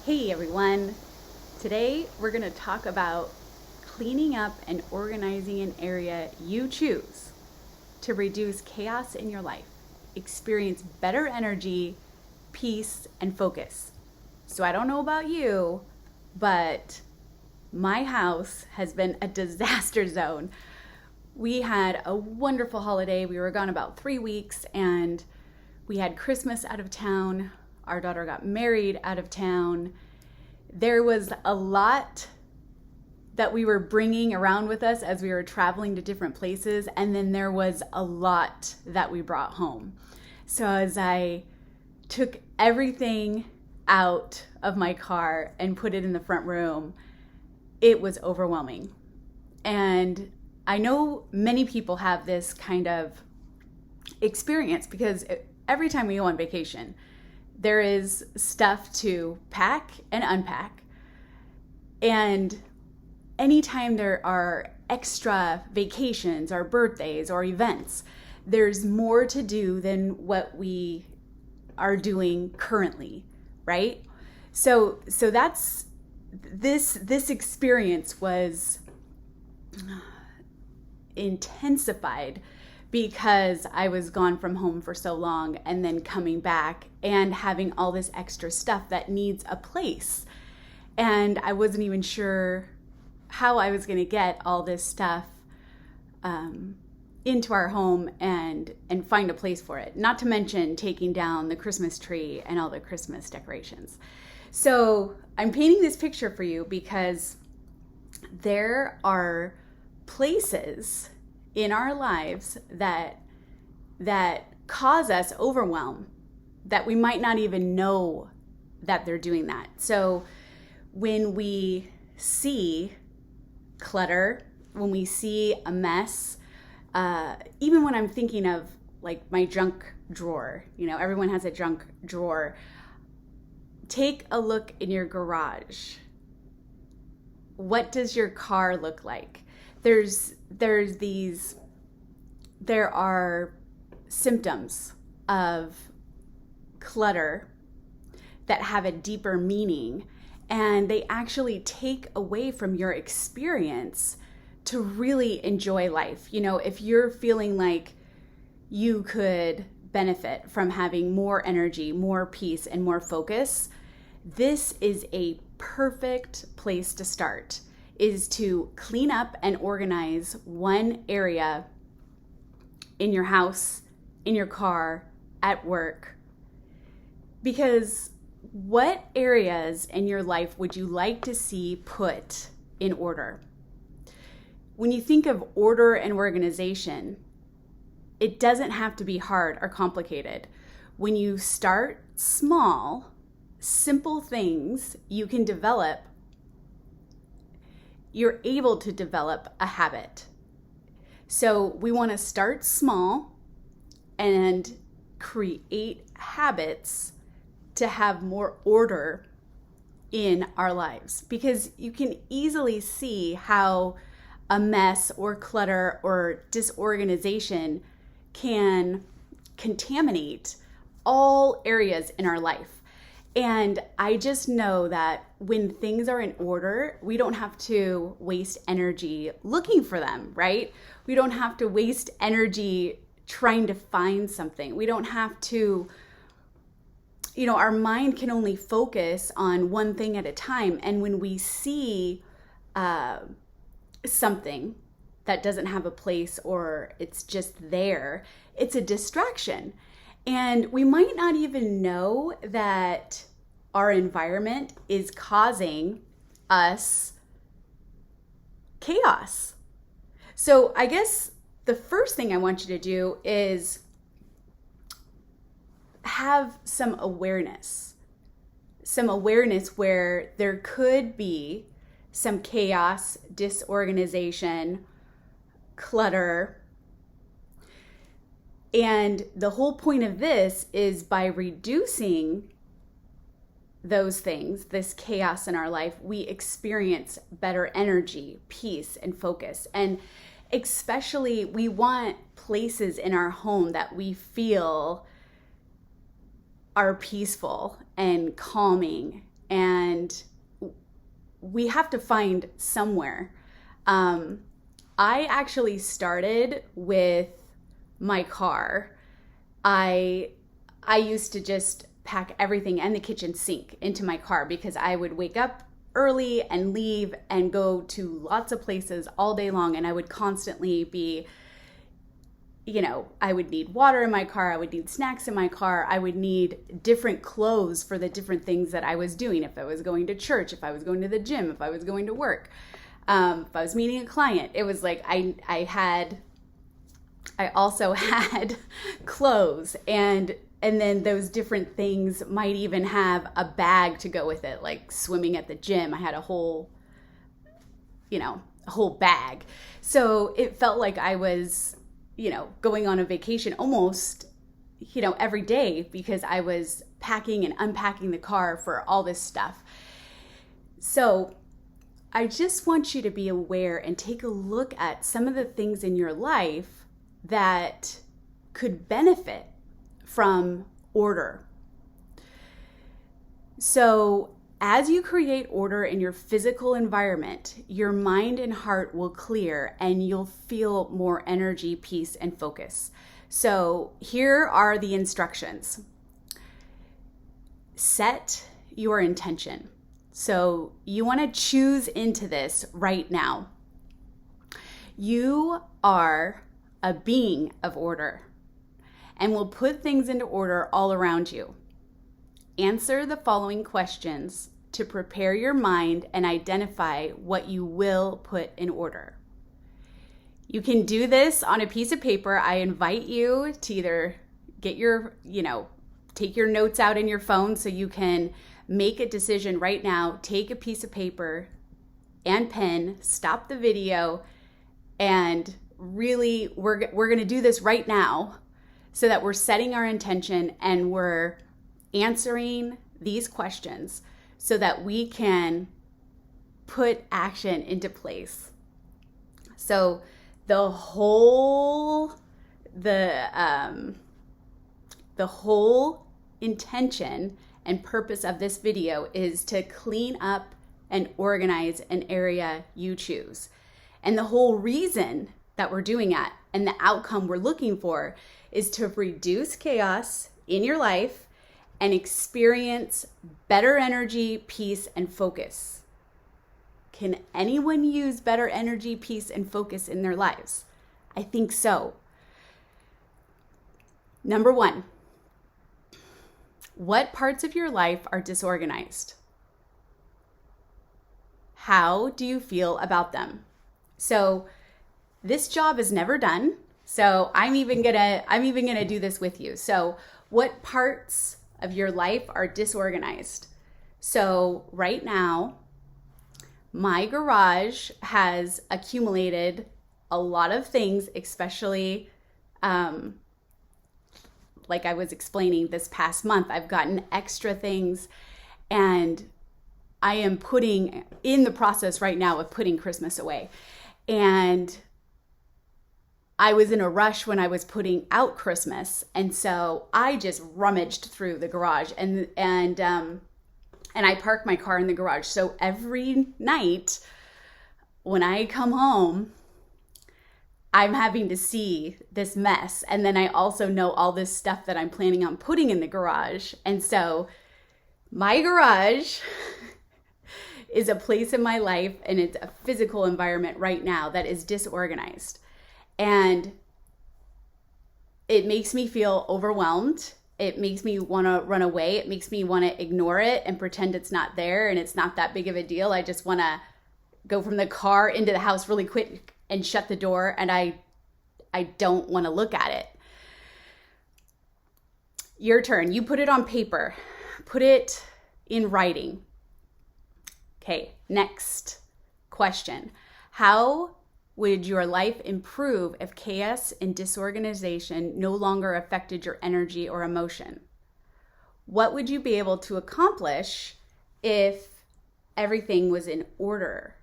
Hey everyone! Today we're going to talk about cleaning up and organizing an area you choose to reduce chaos in your life, experience better energy, peace, and focus. So I don't know about you, but my house has been a disaster zone. We had a wonderful holiday. We were gone about 3 weeks and we had Christmas out of town. Our daughter got married out of town. There was a lot that we were bringing around with us as we were traveling to different places, and then there was a lot that we brought home. So as I took everything out of my car and put it in the front room, it was overwhelming. And I know many people have this kind of experience because every time we go on vacation, there is stuff to pack and unpack. And anytime there are extra vacations or birthdays or events, there's more to do than what we are doing currently, right? So that's this experience was intensified because I was gone from home for so long and then coming back and having all this extra stuff that needs a place. And I wasn't even sure how I was going to get all this stuff into our home and find a place for it. Not to mention taking down the Christmas tree and all the Christmas decorations. So I'm painting this picture for you because there are places in our lives that cause us overwhelm, that we might not even know that they're doing that. So when we see clutter, when we see a mess, even when I'm thinking of like my junk drawer, everyone has a junk drawer. Take a look in your garage. What does your car look like? There are symptoms of clutter that have a deeper meaning, and they actually take away from your experience to really enjoy life. If you're feeling like you could benefit from having more energy, more peace, and more focus, this is a perfect place to start, is to clean up and organize one area in your house, in your car, at work. Because what areas in your life would you like to see put in order? When you think of order and organization, it doesn't have to be hard or complicated. When you start small, simple things you can develop, you're able to develop a habit. So we want to start small and create habits to have more order in our lives, because you can easily see how a mess or clutter or disorganization can contaminate all areas in our life. And I just know that when things are in order, we don't have to waste energy looking for them, right? We don't have to waste energy trying to find something. We don't have to, our mind can only focus on one thing at a time. And when we see something that doesn't have a place or it's just there, it's a distraction. And we might not even know that our environment is causing us chaos. So I guess the first thing I want you to do is have some awareness where there could be some chaos, disorganization, clutter. And the whole point of this is by reducing those things, this chaos in our life, we experience better energy, peace, and focus. And especially we want places in our home that we feel are peaceful and calming and we have to find somewhere. I actually started with my car. I used to just pack everything and the kitchen sink into my car because I would wake up early and leave and go to lots of places all day long, and I would constantly be, I would need water in my car, I would need snacks in my car, I would need different clothes for the different things that I was doing. If I was going to church, if I was going to the gym, if I was going to work, if I was meeting a client, it was like I also had clothes, and then those different things might even have a bag to go with it. Like swimming at the gym, I had a whole bag. So it felt like I was, going on a vacation almost, every day, because I was packing and unpacking the car for all this stuff. So I just want you to be aware and take a look at some of the things in your life that could benefit from order. So as you create order in your physical environment, your mind and heart will clear and you'll feel more energy, peace, and focus. So here are the instructions. Set your intention. So you want to choose into this right now. You are a being of order and will put things into order all around you. Answer the following questions to prepare your mind and identify what you will put in order. You can do this on a piece of paper. I invite you to either get your, take your notes out in your phone so you can make a decision right now. Take a piece of paper and pen, stop the video, and really we're going to do this right now so that we're setting our intention and we're answering these questions so that we can put action into place. So the whole intention and purpose of this video is to clean up and organize an area you choose. And the whole reason that we're doing that and the outcome we're looking for is to reduce chaos in your life and experience better energy, peace, and focus. Can anyone use better energy, peace, and focus in their lives? I think so. Number one, what parts of your life are disorganized? How do you feel about them? So this job is never done. So I'm even gonna do this with you. So what parts of your life are disorganized? So right now, my garage has accumulated a lot of things, especially like I was explaining this past month. I've gotten extra things, and I am in the process right now of putting Christmas away. And I was in a rush when I was putting out Christmas, and so I just rummaged through the garage and I parked my car in the garage. So every night when I come home, I'm having to see this mess, and then I also know all this stuff that I'm planning on putting in the garage. And so my garage is a place in my life, and it's a physical environment right now that is disorganized. And it makes me feel overwhelmed. It makes me want to run away. It makes me want to ignore it and pretend it's not there and it's not that big of a deal. I just want to go from the car into the house really quick and shut the door, and I don't want to look at it. Your turn. You put it on paper. Put it in writing. Okay, next question. How would your life improve if chaos and disorganization no longer affected your energy or emotion? What would you be able to accomplish if everything was in order?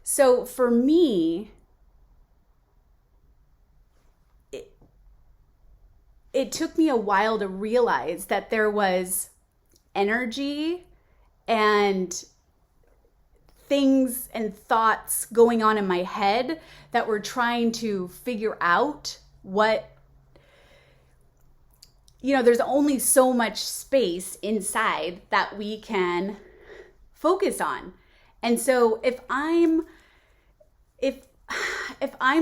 So for me, it took me a while to realize that there was energy and things and thoughts going on in my head that were trying to figure out what, there's only so much space inside that we can focus on. And so if I'm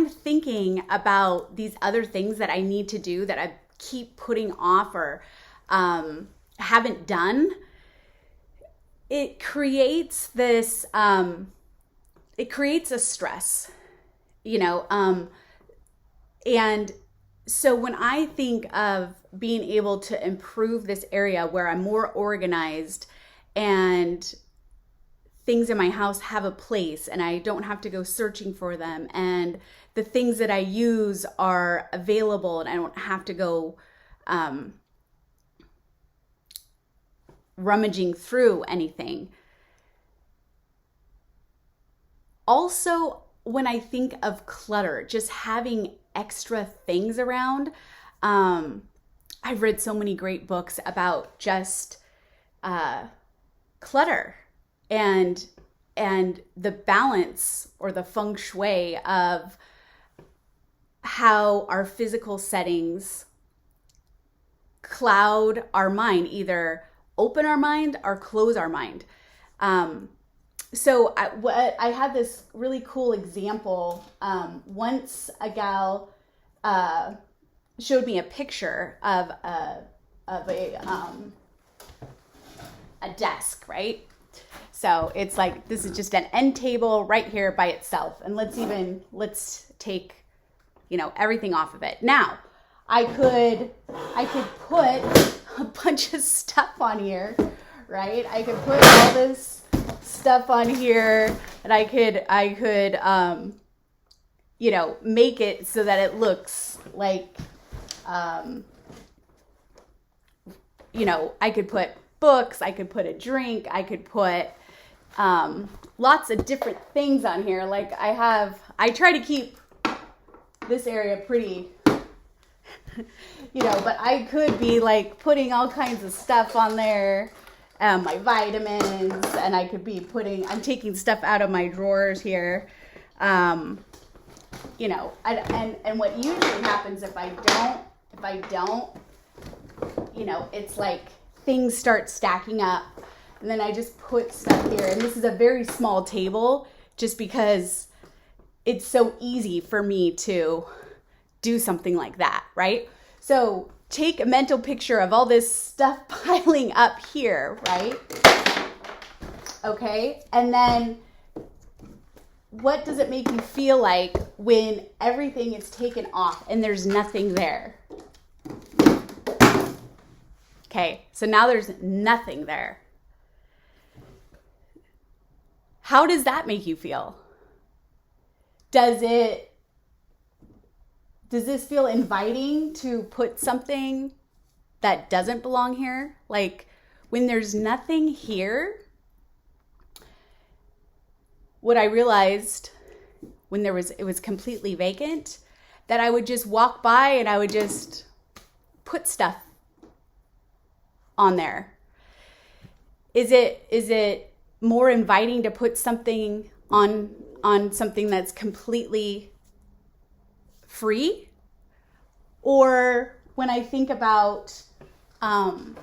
thinking about these other things that I need to do that I keep putting off or haven't done, it creates this, it creates a stress, and so when I think of being able to improve this area where I'm more organized and things in my house have a place and I don't have to go searching for them, and the things that I use are available and I don't have to go rummaging through anything. Also, when I think of clutter, just having extra things around, I've read so many great books about just clutter and the balance or the feng shui of how our physical settings cloud our mind, either open our mind or close our mind. So I had this really cool example. Once a gal showed me a picture of a desk, right? So it's like, this is just an end table right here by itself. And let's take, everything off of it. Now, I could put a bunch of stuff on here, right? I could put all this stuff on here, and I could make it so that it looks like, I could put books, I could put a drink, I could put lots of different things on here. Like I try to keep this area pretty, but I could be like putting all kinds of stuff on there, my vitamins, and I could be I'm taking stuff out of my drawers here. And what usually happens if I don't, it's like things start stacking up, and then I just put stuff here. And this is a very small table just because it's so easy for me to do something like that, right? So take a mental picture of all this stuff piling up here, right? Okay, and then what does it make you feel like when everything is taken off and there's nothing there? Okay, so now there's nothing there. How does that make you feel? Does this feel inviting to put something that doesn't belong here? Like when there's nothing here, what I realized when it was completely vacant, that I would just walk by and I would just put stuff on there. Is it more inviting to put something on something that's completely free? Or when I think about, I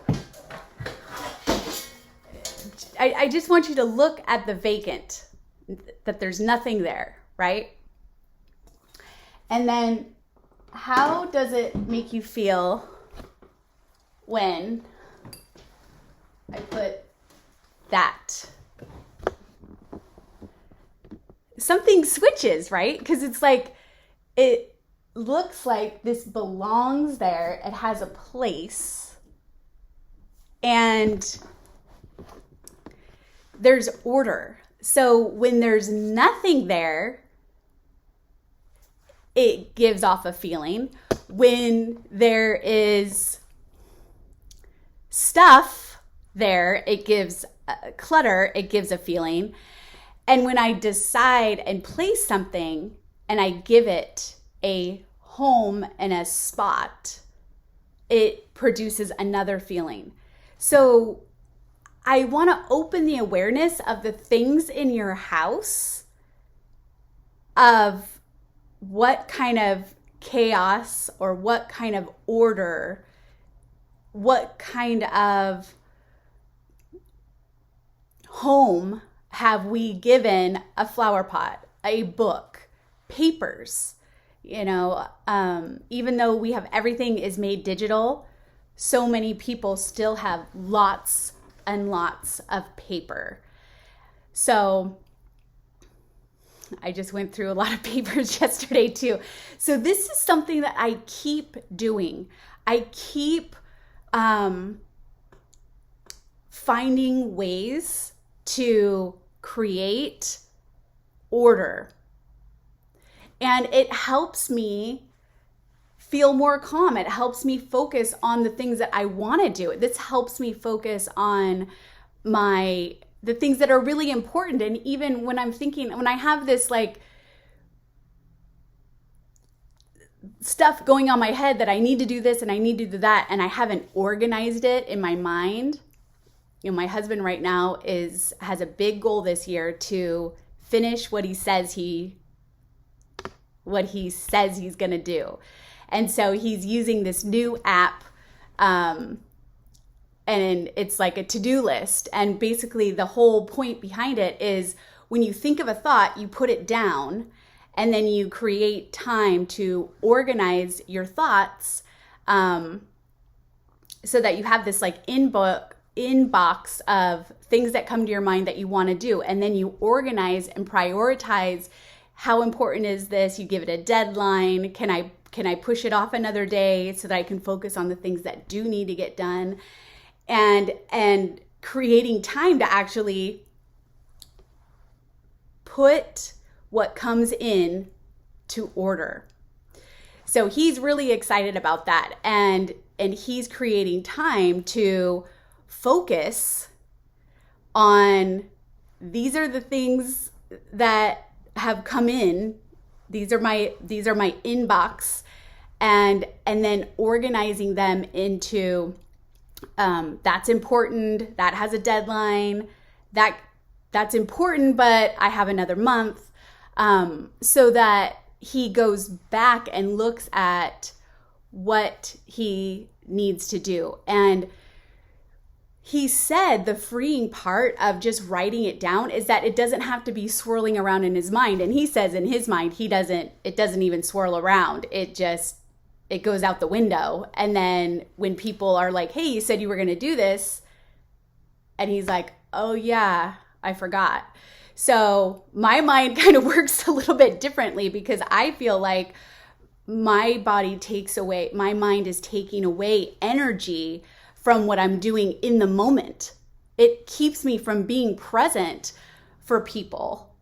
just want you to look at the vacant, that there's nothing there, right? And then how does it make you feel when I put that? Something switches, right? Because it's like, it looks like this belongs there. It has a place. And there's order. So when there's nothing there, it gives off a feeling. When there is stuff there, it gives clutter, it gives a feeling. And when I decide and place something and I give it a home and a spot, it produces another feeling. So I want to open the awareness of the things in your house, of what kind of chaos or what kind of order, what kind of home have we given a flower pot, a book, papers. Even though we have everything is made digital, so many people still have lots and lots of paper. So I just went through a lot of papers yesterday too. So this is something that I keep doing. I keep finding ways to create order. And it helps me feel more calm. It helps me focus on the things that I want to do. This helps me focus on the things that are really important. And even when when I have this like stuff going on my head that I need to do this and I need to do that, and I haven't organized it in my mind. My husband right now has a big goal this year to finish what he says he's going to do. And so he's using this new app, and it's like a to-do list. And basically the whole point behind it is when you think of a thought, you put it down, and then you create time to organize your thoughts, so that you have this like inbox of things that come to your mind that you want to do. And then you organize and prioritize. How important is this? You give it a deadline. Can I push it off another day so that I can focus on the things that do need to get done? And creating time to actually put what comes in to order. So he's really excited about that. And he's creating time to focus on, these are the things that have come in. These are my inbox, and then organizing them into, that's important, that has a deadline, that's important, but I have another month, so that he goes back and looks at what he needs to do. And he said the freeing part of just writing it down is that it doesn't have to be swirling around in his mind. And he says in his mind, it doesn't even swirl around. It goes out the window. And then when people are like, hey, you said you were going to do this, and he's like, oh yeah, I forgot. So my mind kind of works a little bit differently, because I feel like my mind is taking away energy from what I'm doing in the moment. It keeps me from being present for people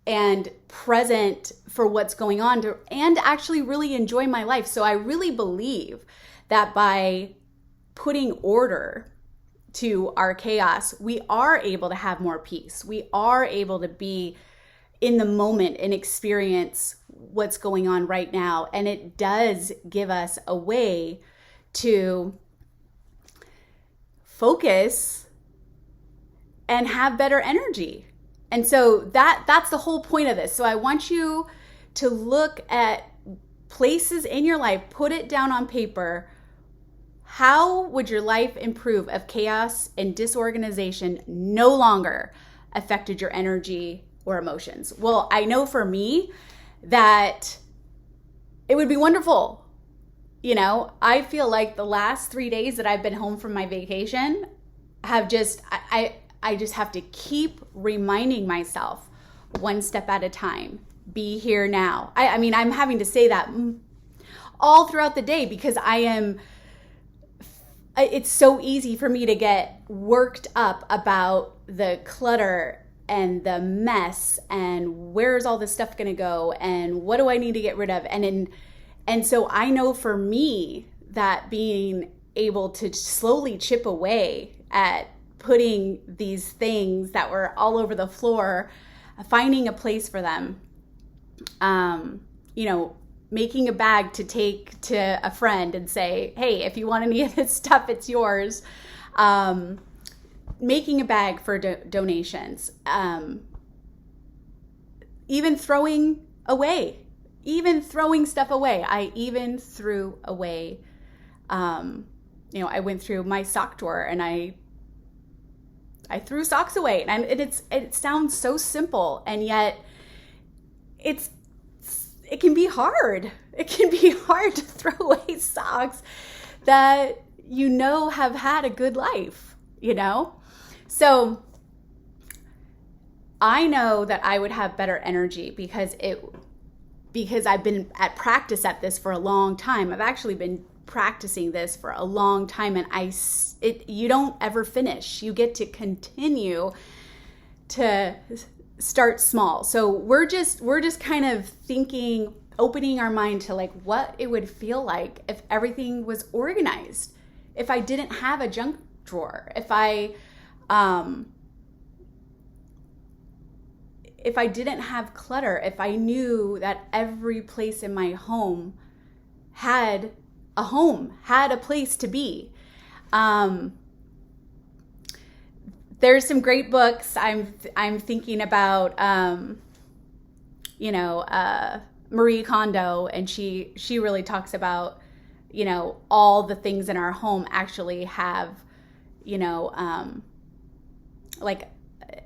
and present for what's going on, and actually really enjoy my life. So I really believe that by putting order to our chaos, we are able to have more peace. We are able to be in the moment and experience what's going on right now. And it does give us a way to focus and have better energy. And so that's the whole point of this. So I want you to look at places in your life, put it down on paper. How would your life improve if chaos and disorganization no longer affected your energy or emotions? Well, I know for me that it would be wonderful. I feel like the last 3 days that I've been home from my vacation have just, I just have to keep reminding myself, one step at a time, be here now. I mean, I'm having to say that all throughout the day, because it's so easy for me to get worked up about the clutter and the mess and where's all this stuff going to go and what do I need to get rid of. And so I know for me that being able to slowly chip away at putting these things that were all over the floor, finding a place for them, making a bag to take to a friend and say, hey, if you want any of this stuff, it's yours. Making a bag for donations. Even throwing stuff away. I even threw away, I went through my sock drawer and I threw socks away, and it sounds so simple, and yet it can be hard. It can be hard to throw away socks that have had a good life, So I know that I would have better energy because I've been at practice at this for a long time. I've actually been practicing this for a long time, and you don't ever finish. You get to continue to start small. So we're just kind of thinking, opening our mind to like what it would feel like if everything was organized, if I didn't have a junk drawer, if I didn't have clutter, if I knew that every place in my home had a place to be. There's some great books. I'm thinking about, Marie Kondo, and she really talks about, all the things in our home actually have, like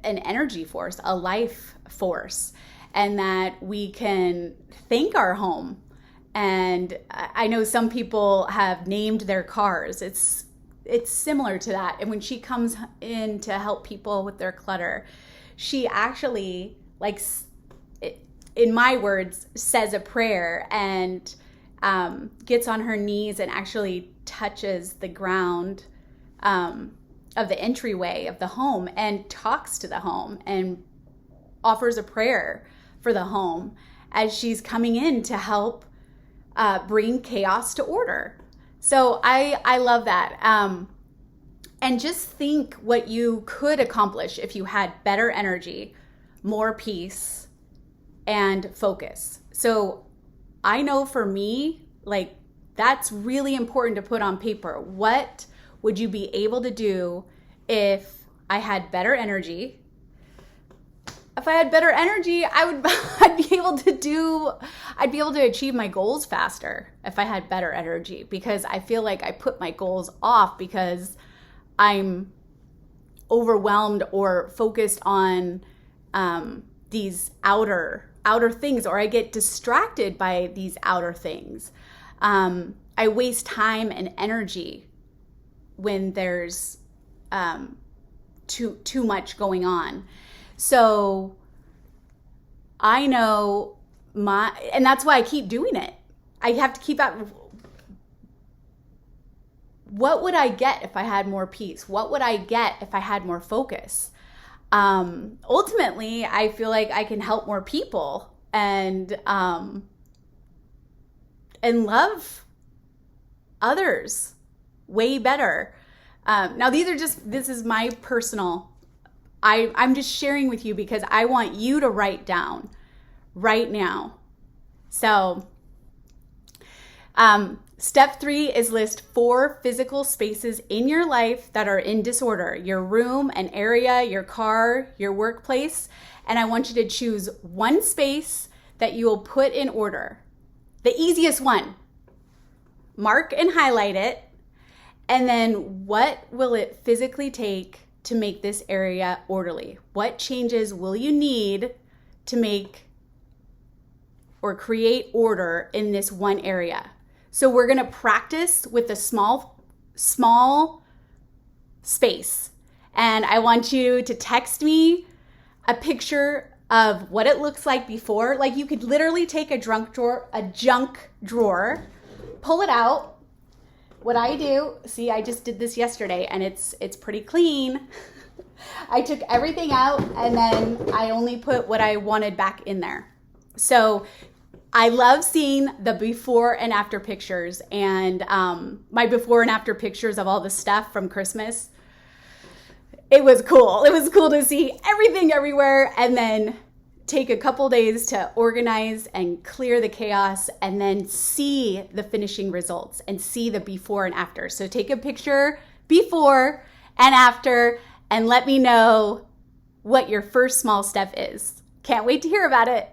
an energy force, a life force, and that we can thank our home. And I know some people have named their cars. It's similar to that. And when she comes in to help people with their clutter, she actually, like, in my words, says a prayer and gets on her knees and actually touches the ground of the entryway of the home and talks to the home and offers a prayer for the home as she's coming in to help bring chaos to order. So I love that. And just think what you could accomplish if you had better energy, more peace, and focus. So I know for me, like, that's really important to put on paper. What would you be able to do if I had better energy? If I had better energy, I'd be able to achieve my goals faster if I had better energy, because I feel like I put my goals off because I'm overwhelmed or focused on these outer things, or I get distracted by these outer things. I waste time and energy when there's too much going on. So I know and that's why I keep doing it. I have to keep out. What would I get if I had more peace? What would I get if I had more focus? Ultimately, I feel like I can help more people and love others way better. Now, this is my personal, I'm just sharing with you because I want you to write down right now. So, step 3 is list 4 physical spaces in your life that are in disorder: your room, an area, your car, your workplace. And I want you to choose one space that you will put in order. The easiest one. Mark and highlight it. And then what will it physically take to make this area orderly? What changes will you need to make or create order in this one area? So we're going to practice with a small space. And I want you to text me a picture of what it looks like before. Like, you could literally take a junk drawer, pull it out. What I do, see, I just did this yesterday and it's pretty clean. I took everything out and then I only put what I wanted back in there. So I love seeing the before and after pictures, and my before and after pictures of all the stuff from Christmas. It was cool. It was cool to see everything everywhere, and then take a couple days to organize and clear the chaos and then see the finishing results and see the before and after. So take a picture before and after and let me know what your first small step is. Can't wait to hear about it.